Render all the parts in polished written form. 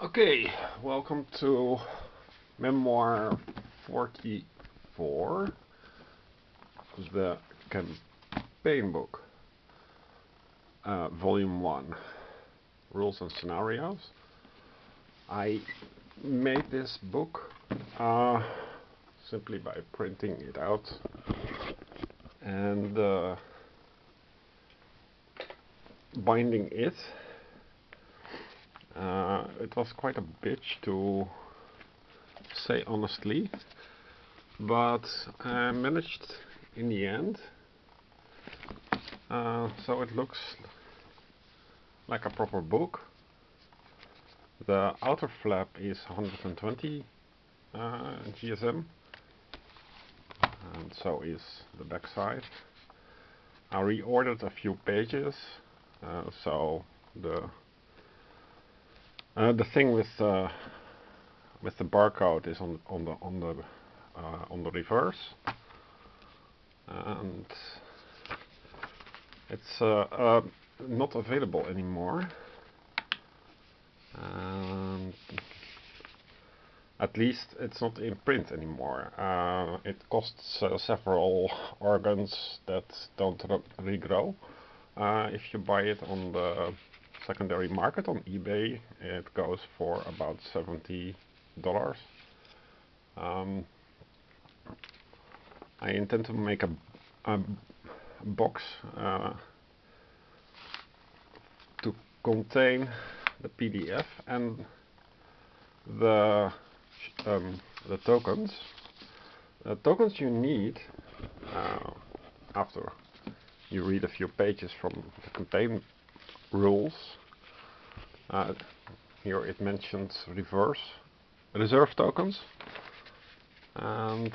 Okay, welcome to Memoir 44, the campaign book, volume 1, rules and scenarios. I made this book simply by printing it out and binding it. It was quite a bitch, to say honestly, but I managed in the end. So it looks like a proper book. The outer flap is 120 GSM, and so is the back side. I reordered a few pages, so the thing with the barcode is on the reverse, and it's not available anymore. And at least it's not in print anymore. It costs several organs that don't regrow. If you buy it on the secondary market on eBay, it goes for about $70. I intend to make a box to contain the PDF and the tokens. The tokens you need after you read a few pages from the campaign rules. Here it mentions reserve tokens, and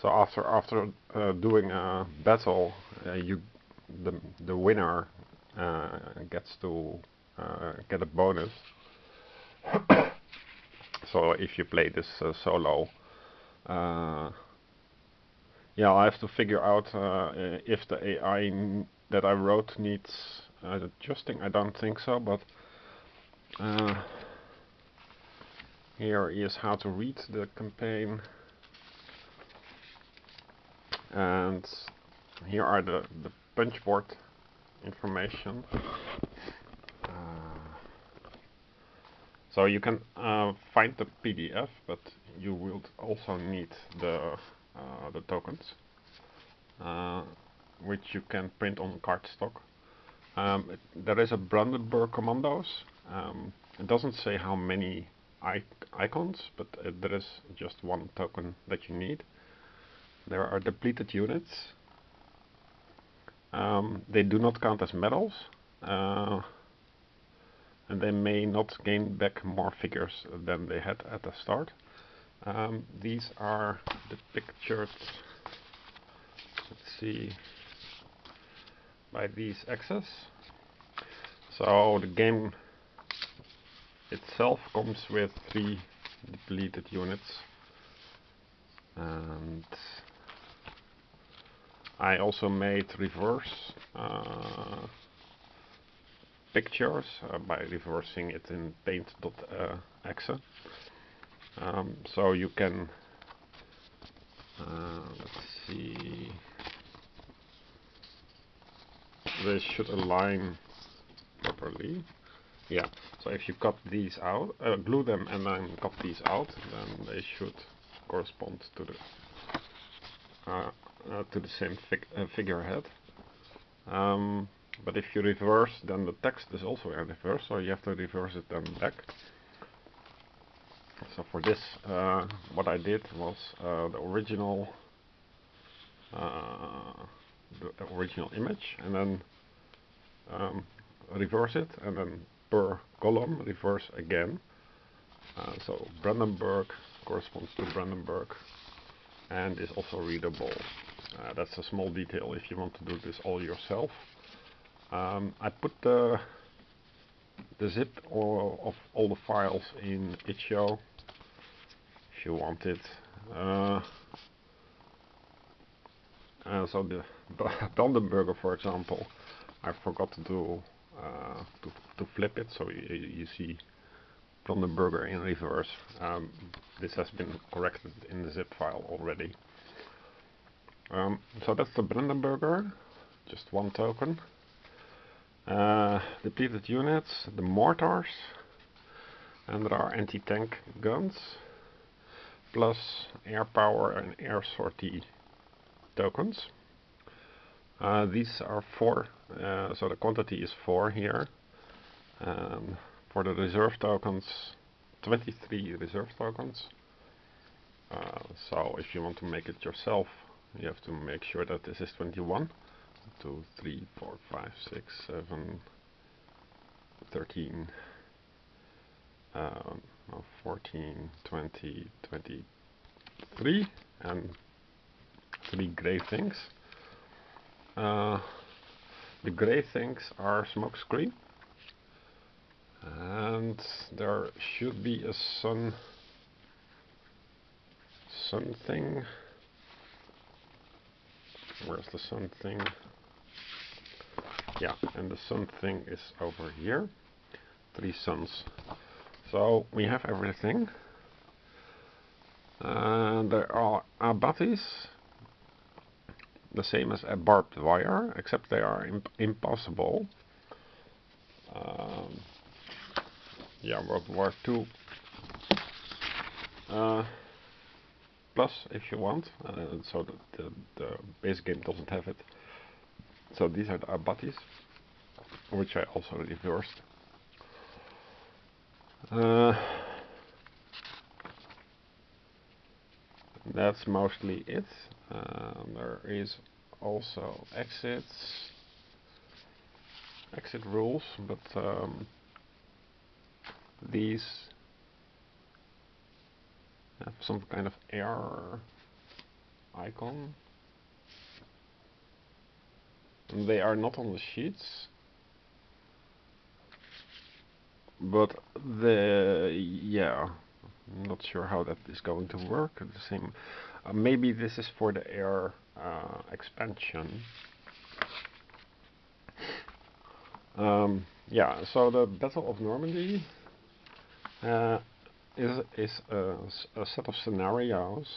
so after doing a battle, the winner gets to get a bonus. So if you play this solo, yeah, I have to figure out if the AI that I wrote needs adjusting. I don't think so, but here is how to read the campaign, and here are the punchboard information. So you can find the PDF, but you will also need the tokens, which you can print on cardstock. There is a Brandenburg commandos. It doesn't say how many icons, but there is just one token that you need. There are depleted units. They do not count as medals, and they may not gain back more figures than they had at the start. These are depicted, let's see, by these X's. So the game itself comes with 3 depleted units, and I also made reverse pictures by reversing it in paint.exe. So you can, let's see, they should align properly. Yeah, so if you cut these out, glue them and then cut these out, then they should correspond to the same figurehead. But if you reverse, then the text is also in reverse, so you have to reverse it then back. So for this, what I did was the original image, and then reverse it, and then per column reverse again. So Brandenburg corresponds to Brandenburg and is also readable. That's a small detail if you want to do this all yourself. I put the zip of all the files in itch.io if you want it. So the Brandenburger, for example, I forgot to do to flip it, so you see Brandenburger in reverse. This has been corrected in the zip file already. So that's the Brandenburger, just one token. Depleted units, the mortars, and there are anti-tank guns, plus air power and air sortie tokens. These are 4, so the quantity is 4 here. For the reserve tokens, 23 reserve tokens. So if you want to make it yourself, you have to make sure that this is 21. 2, 3, 4, 5, 6, 7, 13, 14, 20, 23, and 3 grey things. The grey things are smokescreen, and there should be a sun thing. Where's the sun thing? Yeah, and the sun thing is over here. 3 suns. So we have everything. There are abatis, the same as a barbed wire, except they are impossible. Yeah, World War II plus if you want, so that the base game doesn't have it. So these are the abatis, which I also reversed. That's mostly it. There is also exit rules, but these have some kind of air icon. And they are not on the sheets, but yeah, I'm not sure how that is going to work. The same, maybe this is for the air expansion. Yeah, so the Battle of Normandy is a set of scenarios.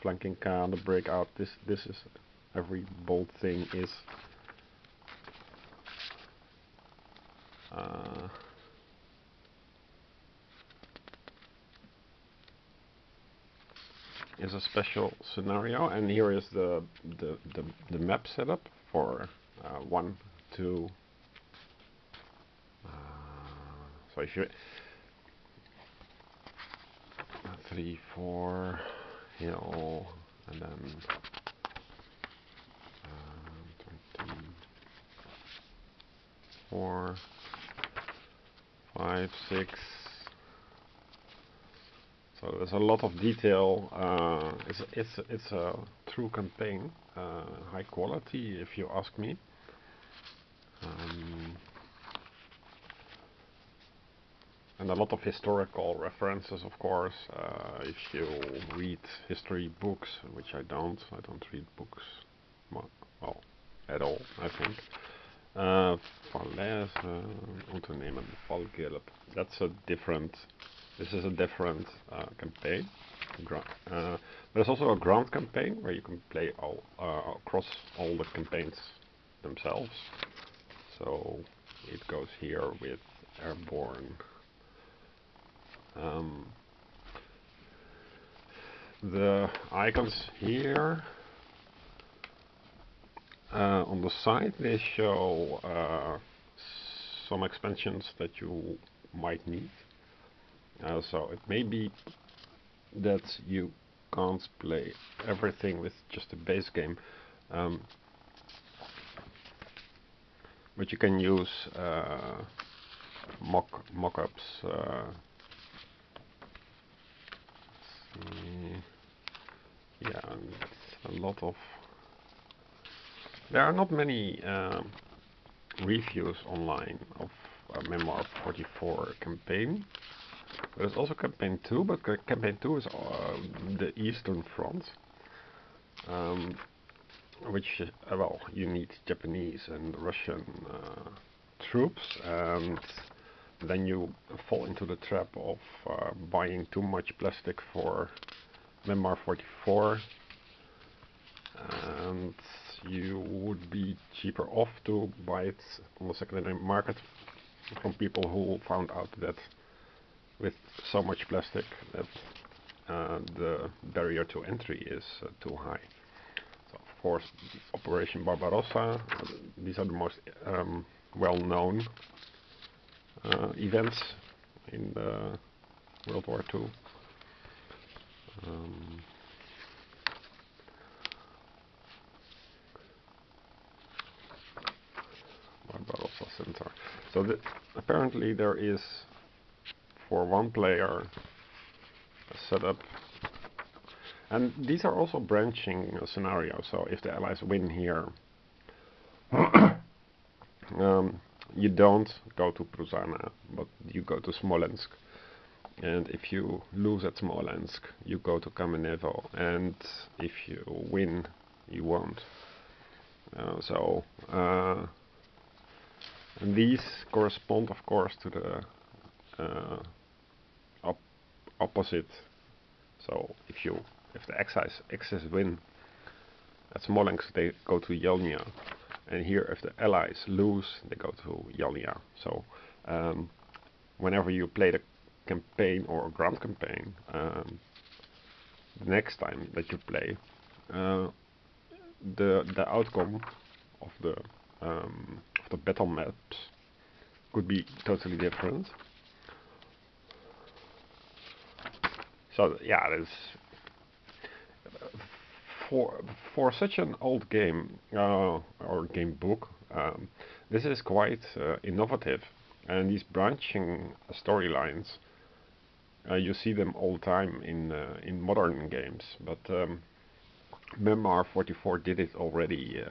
Flanking can, the breakout. This is every bold thing is. Is a special scenario, and here is the map setup for 1, 2. So if you 3, 4 hill, and then 24, 5, 6. So there's a lot of detail. It's a true campaign, high quality, if you ask me. And a lot of historical references, of course. If you read history books, which I don't read books, well, at all, I think. Unternehmen, Fallgelb. That's a different. This is a different campaign. There's also a ground campaign where you can play all across all the campaigns themselves. So it goes here with airborne. The icons here on the side, they show some expansions that you might need. So it may be that you can't play everything with just a base game, but you can use mock-ups. Yeah, a lot of. There are not many reviews online of Memoir 44 campaign. There's also campaign 2, but campaign 2 is the Eastern Front. which well, you need Japanese and Russian troops, and then you fall into the trap of buying too much plastic for Memoir 44, and you would be cheaper off to buy it on the secondary market from people who found out that with so much plastic that the barrier to entry is too high. So of course, Operation Barbarossa, these are the most well-known events in the World War II. Barbarossa Center. So apparently there is, for one player, a setup, and these are also branching scenarios. So if the Allies win here, you don't go to Pruzana, but you go to Smolensk. And if you lose at Smolensk, you go to Kamenevo, and if you win, you won't. And these correspond, of course, to the opposite. So if the Axis win at Smolensk, they go to Yelnya, and here if the Allies lose, they go to Yelnya. So whenever you play the campaign or a ground campaign, the next time that you play, the outcome of the battle maps could be totally different. So yeah, it's for such an old game or game book, this is quite innovative, and these branching storylines, you see them all the time in modern games, but Memoir 44 did it already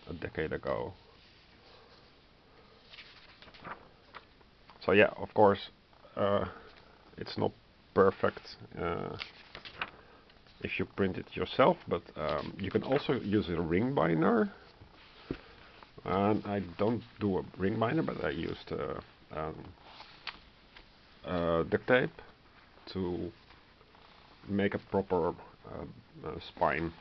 a decade ago. So yeah, of course, it's not perfect if you print it yourself, but you can also use a ring binder. And I don't do a ring binder, but I used duct tape to make a proper spine